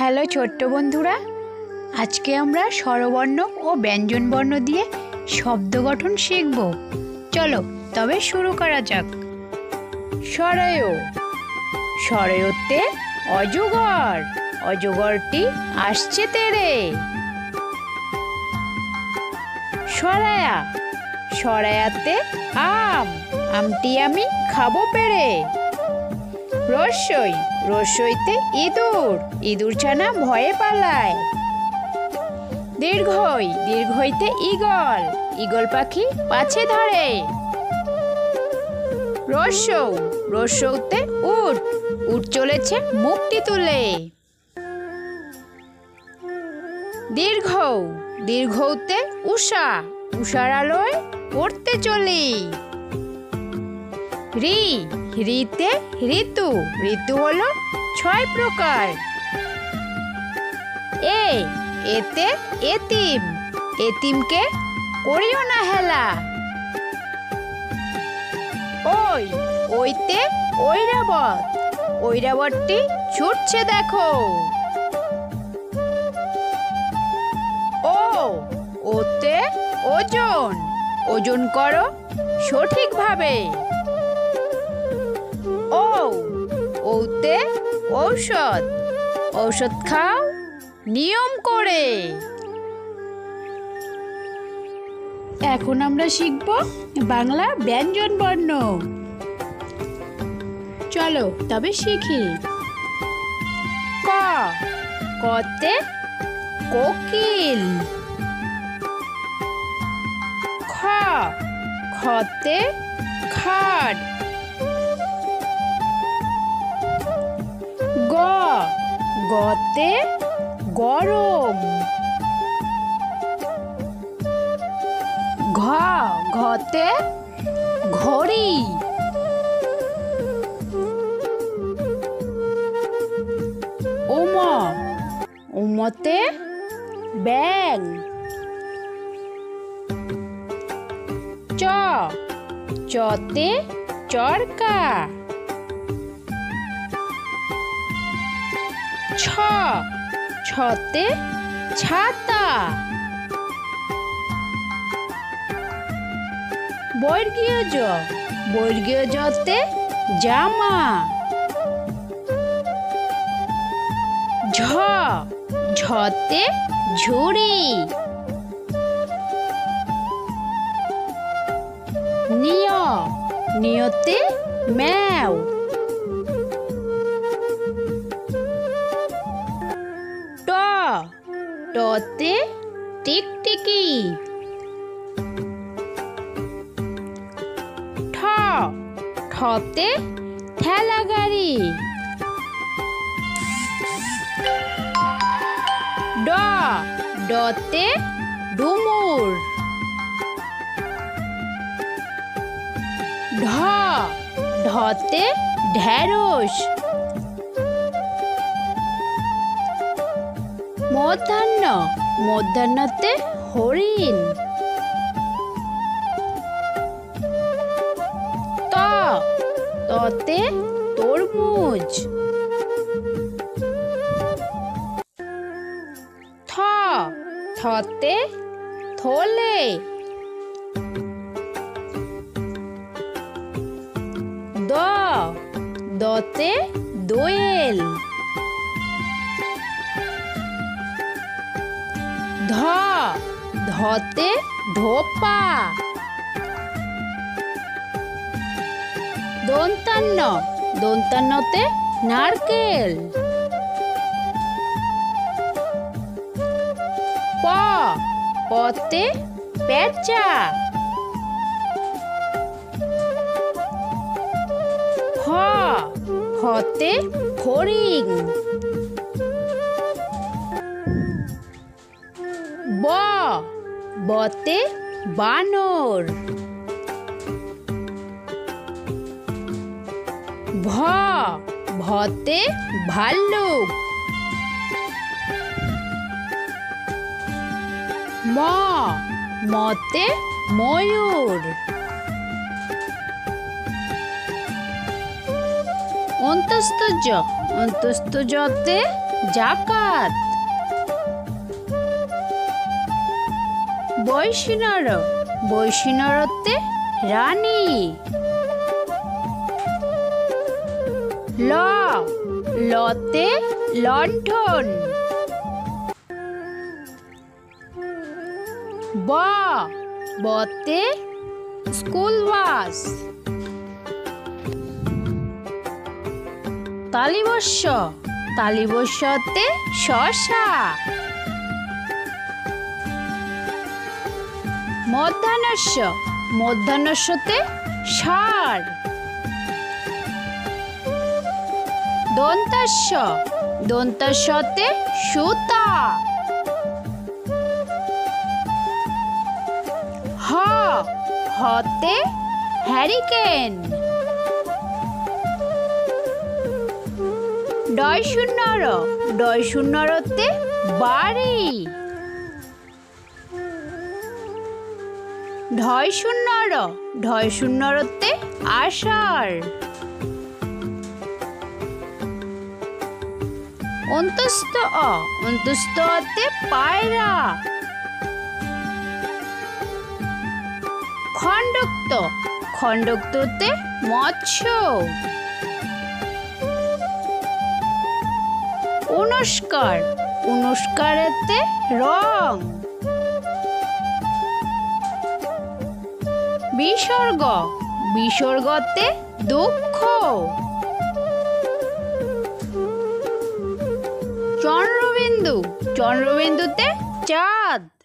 Hello ছোট্ট বন্ধুরা, আজকে আমরা স্বরবর্ণ ও ব্যঞ্জনবর্ণ দিয়ে শব্দ গঠন শিখব। চলো তবে শুরু করা যাক। সরয়, সরয়তে অজগর, অজগরটি আসছে তেড়ে। সরায়া, সরায়াতে আম, আমটি আমি খাবো পেড়ে। রস্যই, রস্যইতে ইঁদুর, ইঁদুর ছানা ভয়ে পালায়। দীর্ঘই, দীর্ঘইতে ঈগল, ঈগল পাখি পাছে ধরে। রস্যৌ, রস্যৌতে উট, উট চলেছে মুখটি তুলে। দীর্ঘৌ, দীর্ঘৌতে উষা, উষার আলোয় পড়তে চলি। ঋ, ঋতে ঋতু, ঋতু হলো 6 প্রকার। এ, এতে এতিম, এতিমকে করিও না হেলা। ওই, ওইতে ঐরাবত, ঐরাবতটি ছুটছে দেখো। ও, ওতে ওজন, ওজন করো সঠিকভাবে। ও, ওতে ঔষধ, ঔষধ খাও নিয়ম করে। এখন আমরা শিখব বাংলা ব্যঞ্জন বর্ণ। চলো তবে শিখি। ক, কতে কোকিল। খ, খতে খাট। গ, গতে গরম। ঘ, ঘতে ঘড়ি। উম, উমতে ব্যাং। চ, চতে চরকা। ছ, ছতে ছাতা। বর্গীয় জ, বর্গীয় জতে জামা। ঝ, ঝতে ঝুড়ি। নিয়, নিয়তে ম্যাও। ট, টতে টিকটিকি। ঠ, ঠতে ঠেলা গাড়ি। ড, ডতে ডুমুর। ঢ, ঢতে ঢেঁড়স। মধ্যাহ্ন, মধ্যাহ্নতে হরিণ। ত, ততে তরমুজ। থ, থতে থলে। দ, দতে দোয়েল। ধ, ধতে ধোপা। দন্তান্ন, দন্তান্নতে নারকেল। প, পতে পেঁচা। ফ, ফতে ফড়িং। ব, বতে বানর। ভ, ভতে ভাল্লুক। ম, মতে ময়ূর। অন্তস্থ জ, অন্তস্থ জতে জাকাত। বৈষ্ণর, বৈষ্ণরতে রানী। ল, লতে লণ্ঠন। ব, বতে স্কুল বাস। তালিবস্য, তালিবস্যতে শসা। মধ্যাহ্নস্য, মধ্যাহ্নস্যতে ষাঁড়। দন্তাস্য, দন্তাস্যতে সুতা। হ, হতে হ্যারিকেন। ডয় শূন্যর, ডয় শূন্যরতে বাড়ি। ঢয় শূন্যর, ঢয় শূন্যরতে আষাঢ়। অন্তস্থ অ, অন্তস্থ অতে পায়রা। খণ্ডক্ত, খণ্ডক্ততে মৎস্য। অনুষ্কার, অনুষ্কারেতে রং। বিসর্গ, বিসর্গতে দুঃখ। চন্দ্রবিন্দু, চন্দ্রবিন্দুতে চাঁদ।